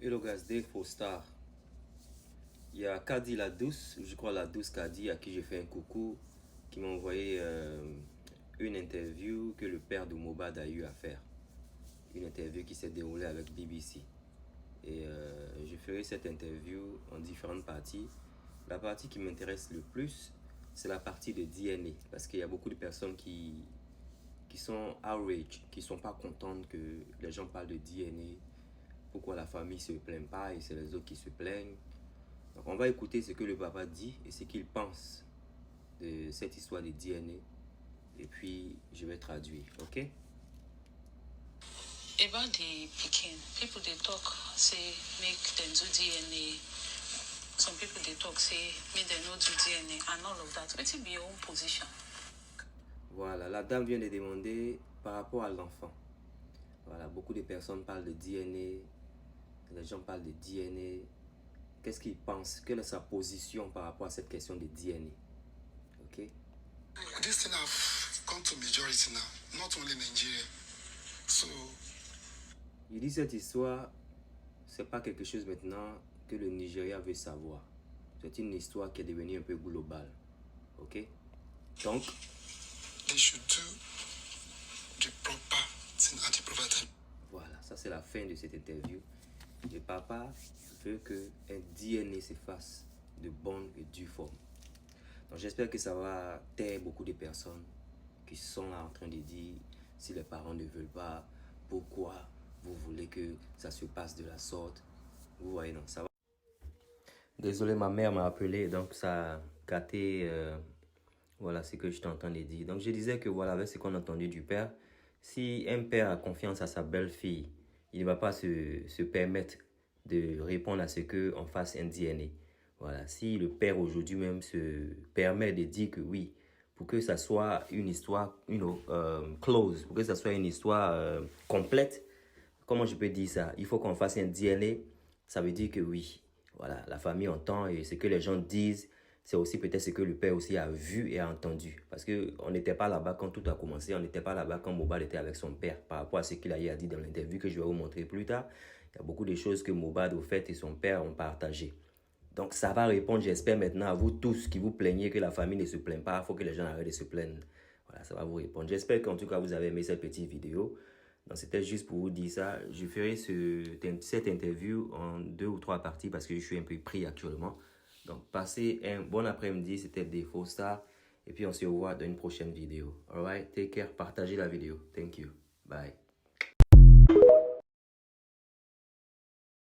Hello guys, Dave Star. Il y a Kadi la douce, je crois la douce Kadi, à qui j'ai fait un coucou, qui m'a envoyé une interview que le père de Mohbad a eu à faire. Une interview qui s'est déroulée avec BBC. Et je ferai cette interview en différentes parties. La partie qui m'intéresse le plus, c'est la partie de DNA. Parce qu'il y a beaucoup de personnes qui sont outraged, qui ne sont pas contentes que les gens parlent de DNA. Pourquoi la famille ne se plaint pas et c'est les autres qui se plaignent. Donc on va écouter ce que le papa dit et ce qu'il pense de cette histoire de DNA. Et puis je vais traduire, ok? About the pikin, people they talk say make them do DNA. Some people they talk say make them not do DNA and all of that. What will be your own position? Voilà, la dame vient de demander par rapport à l'enfant. Voilà, beaucoup de personnes parlent de DNA. Les gens parlent de DNA. Qu'est-ce qu'il pense? Quelle est sa position par rapport à cette question de DNA? Ok? This thing have come to majority now, not only Nigeria. So, il dit cette histoire, c'est pas quelque chose maintenant que le Nigeria veut savoir. C'est une histoire qui est devenue un peu globale. Ok? Donc, they should do the proper thing at the proper time. Voilà, ça c'est la fin de cette interview. Le papa veut qu'un DNA se fasse de bonne et due forme. Donc j'espère que ça va taire beaucoup de personnes qui sont là en train de dire si les parents ne veulent pas, pourquoi vous voulez que ça se passe de la sorte. Vous voyez, non, ça va. Désolé, ma mère m'a appelé, donc ça a gâté voilà ce que je suis en train de dire. Donc je disais que voilà, avec ce qu'on a entendu du père, si un père a confiance à sa belle-fille, il ne va pas se permettre de répondre à ce qu'on fasse un DNA. Voilà, si le père aujourd'hui même se permet de dire que oui, pour que ça soit une histoire, close, pour que ça soit une histoire complète, comment je peux dire ça? Il faut qu'on fasse un DNA, ça veut dire que oui, voilà, la famille entend et ce que les gens disent, c'est aussi peut-être ce que le père aussi a vu et a entendu. Parce qu'on n'était pas là-bas quand tout a commencé, on n'était pas là-bas quand Mohbad était avec son père. Par rapport à ce qu'il a dit dans l'interview que je vais vous montrer plus tard, il y a beaucoup de choses que Mohbad, au fait, et son père ont partagées. Donc ça va répondre, j'espère maintenant, à vous tous qui vous plaignez que la famille ne se plaint pas. Il faut que les gens arrêtent de se plaindre. Voilà, ça va vous répondre. J'espère qu'en tout cas, vous avez aimé cette petite vidéo. Donc c'était juste pour vous dire ça. Je ferai cette interview en 2 ou 3 parties parce que je suis un peu pris actuellement. Donc passez un bon après-midi. C'était Dave Star. Et puis on se revoit dans une prochaine vidéo. Alright, take care. Partagez la vidéo. Thank you. Bye.